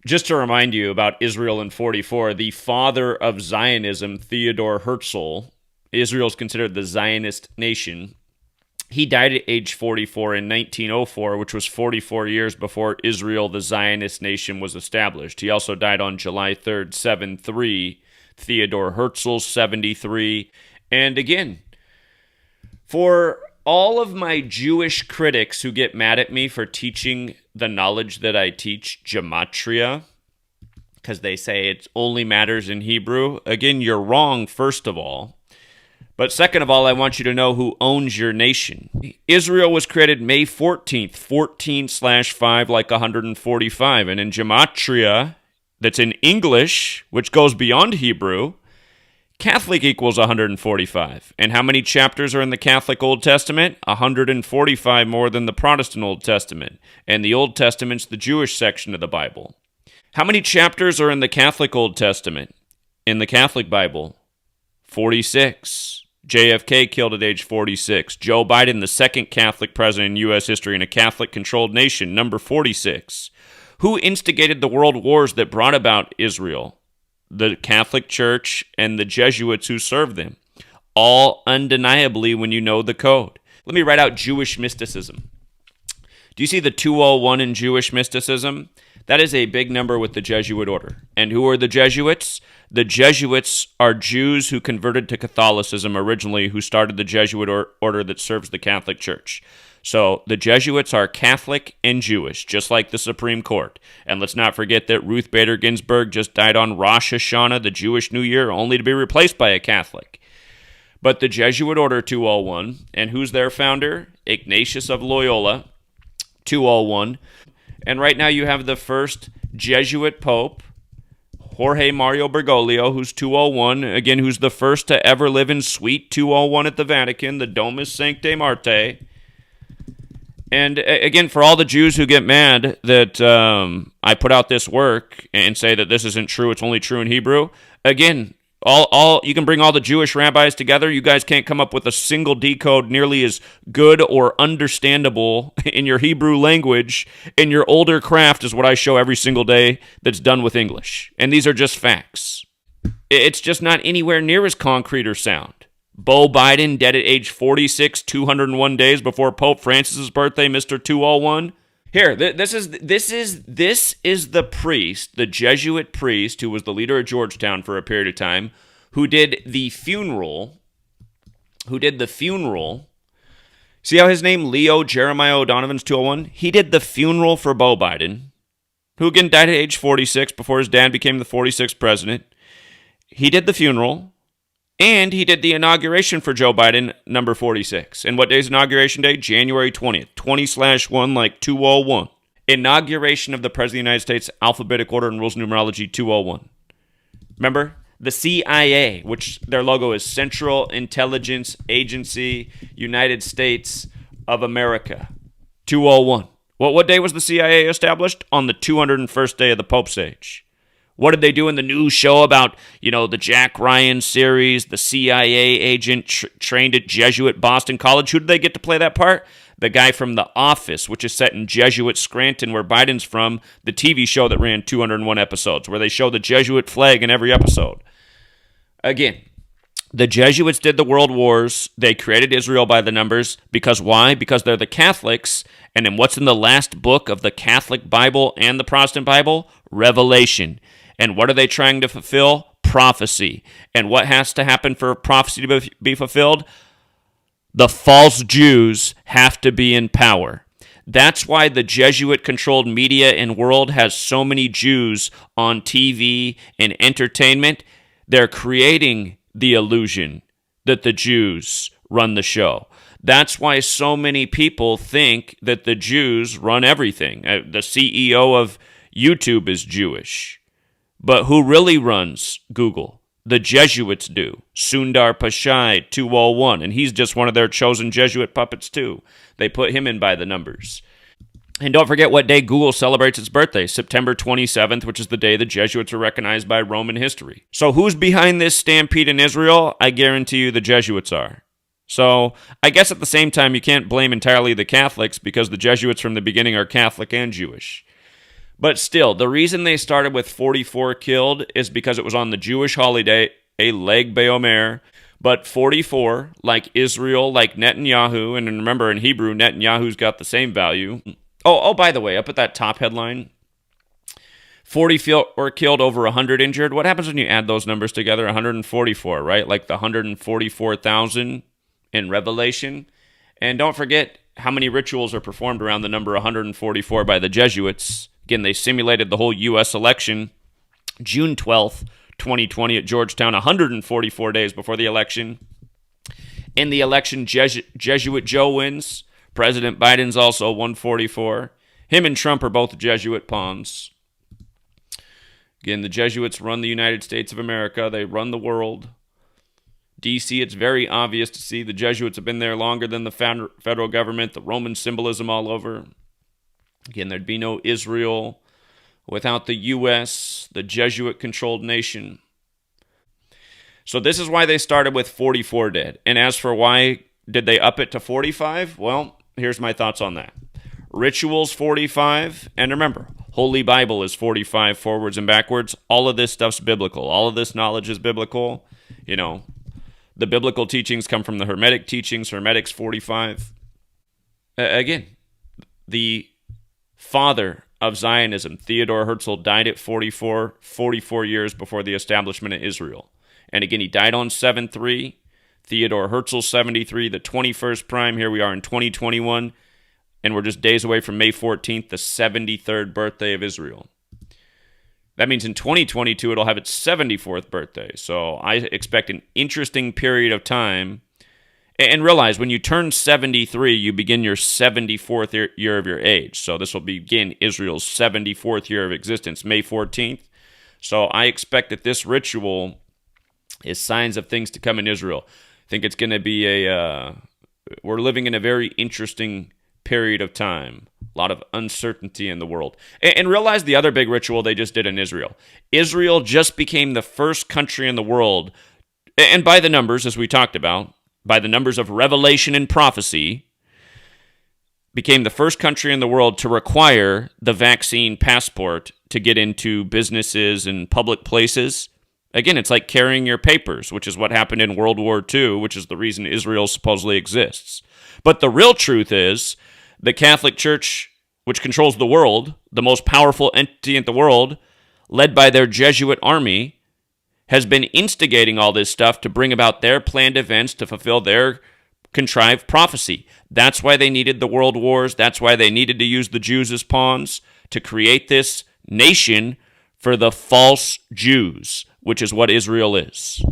Just to remind you about Israel in 44, the father of Zionism, Theodor Herzl, Israel is considered the Zionist nation. He died at age 44 in 1904, which was 44 years before Israel, the Zionist nation, was established. He also died on July 3rd, 7-3. Theodor Herzl, 73. And again, for all of my Jewish critics who get mad at me for teaching the knowledge that I teach, gematria, because they say it only matters in Hebrew, again, you're wrong, first of all. But second of all, I want you to know who owns your nation. Israel was created May 14th, 14/5, like 145. And in gematria, that's in English, which goes beyond Hebrew, Catholic equals 145. And how many chapters are in the Catholic Old Testament? 145 more than the Protestant Old Testament. And the Old Testament's the Jewish section of the Bible. How many chapters are in the Catholic Old Testament? In the Catholic Bible? 46. JFK killed at age 46. Joe Biden, the second Catholic president in U.S. history in a Catholic-controlled nation, number 46. Who instigated the world wars that brought about Israel? The Catholic Church and the Jesuits who served them. All undeniably when you know the code. Let me write out Jewish mysticism. Do you see the 201 in Jewish mysticism? That is a big number with the Jesuit order. And who are the Jesuits? The Jesuits are Jews who converted to Catholicism originally, who started the Jesuit order that serves the Catholic Church. So the Jesuits are Catholic and Jewish, just like the Supreme Court. And let's not forget that Ruth Bader Ginsburg just died on Rosh Hashanah, the Jewish New Year, only to be replaced by a Catholic. But the Jesuit order 201, and who's their founder? Ignatius of Loyola, 201. And right now you have the first Jesuit Pope, Jorge Mario Bergoglio, who's 201, again, who's the first to ever live in Suite 201 at the Vatican, the Domus Sanctae Martyr. And again, for all the Jews who get mad that I put out this work and say that this isn't true, it's only true in Hebrew, again, all you can bring all the Jewish rabbis together. You guys can't come up with a single decode nearly as good or understandable in your Hebrew language in your older craft as what I show every single day that's done with English. And these are just facts. It's just not anywhere near as concrete or sound. Beau Biden, dead at age 46, 201 days before Pope Francis's birthday, Mr. 201. Here, this is the priest, the Jesuit priest, who was the leader of Georgetown for a period of time, who did the funeral. See how his name, Leo Jeremiah O'Donovan's 201? He did the funeral for Beau Biden, who again died at age 46 before his dad became the 46th president. He did the funeral. And he did the inauguration for Joe Biden, number 46. And what day is inauguration day? January 20th. 20/1, like 201. Inauguration of the President of the United States, alphabetic order and rules numerology 201. Remember? The CIA, which their logo is Central Intelligence Agency, United States of America. 201. What day was the CIA established? On the 201st day of the Pope's age. What did they do in the new show about, the Jack Ryan series, the CIA agent trained at Jesuit Boston College? Who did they get to play that part? The guy from The Office, which is set in Jesuit Scranton, where Biden's from, the TV show that ran 201 episodes, where they show the Jesuit flag in every episode. Again, the Jesuits did the world wars. They created Israel by the numbers. Because why? Because they're the Catholics. And then what's in the last book of the Catholic Bible and the Protestant Bible? Revelation. And what are they trying to fulfill? Prophecy. And what has to happen for prophecy to be fulfilled? The false Jews have to be in power. That's why the Jesuit-controlled media and world has so many Jews on TV and entertainment. They're creating the illusion that the Jews run the show. That's why so many people think that the Jews run everything. The CEO of YouTube is Jewish. But who really runs Google? The Jesuits do. Sundar Pichai, 201, and he's just one of their chosen Jesuit puppets too. They put him in by the numbers. And don't forget what day Google celebrates its birthday, September 27th, which is the day the Jesuits were recognized by Roman history. So who's behind this stampede in Israel? I guarantee you the Jesuits are. So I guess at the same time you can't blame entirely the Catholics because the Jesuits from the beginning are Catholic and Jewish. But still, the reason they started with 44 killed is because it was on the Jewish holiday, a Leg BaOmer. But 44, like Israel, like Netanyahu, and remember in Hebrew, Netanyahu's got the same value. Oh, by the way, up at that top headline, 40 killed, over 100 injured. What happens when you add those numbers together? 144, right? Like the 144,000 in Revelation. And don't forget how many rituals are performed around the number 144 by the Jesuits. Again, they simulated the whole U.S. election June 12th, 2020 at Georgetown, 144 days before the election. In the election, Jesuit Joe wins. President Biden's also 144. Him and Trump are both Jesuit pawns. Again, the Jesuits run the United States of America. They run the world. D.C., it's very obvious to see the Jesuits have been there longer than the federal government. The Roman symbolism all over. Again, there'd be no Israel without the U.S., the Jesuit-controlled nation. So this is why they started with 44 dead. And as for why did they up it to 45? Well, here's my thoughts on that. Rituals 45, and remember, Holy Bible is 45 forwards and backwards. All of this stuff's biblical. All of this knowledge is biblical. You know, the biblical teachings come from the Hermetic teachings. Hermetics 45. Again, the father of Zionism, Theodore Herzl, died at 44 years before the establishment of Israel. And again, he died on 7-3. Theodore Herzl, 73, the 21st prime. Here we are in 2021. And we're just days away from May 14th, the 73rd birthday of Israel. That means in 2022, it'll have its 74th birthday. So I expect an interesting period of time. And realize, when you turn 73, you begin your 74th year of your age. So this will begin Israel's 74th year of existence, May 14th. So I expect that this ritual is signs of things to come in Israel. I think it's going to be we're living in a very interesting period of time. A lot of uncertainty in the world. And realize the other big ritual they just did in Israel. Israel just became the first country in the world, and by the numbers, as we talked about, by the numbers of revelation and prophecy, became the first country in the world to require the vaccine passport to get into businesses and public places. Again, it's like carrying your papers, which is what happened in World War II, which is the reason Israel supposedly exists. But the real truth is, the Catholic Church, which controls the world, the most powerful entity in the world, led by their Jesuit army, has been instigating all this stuff to bring about their planned events to fulfill their contrived prophecy. That's why they needed the world wars. That's why they needed to use the Jews as pawns to create this nation for the false Jews, which is what Israel is.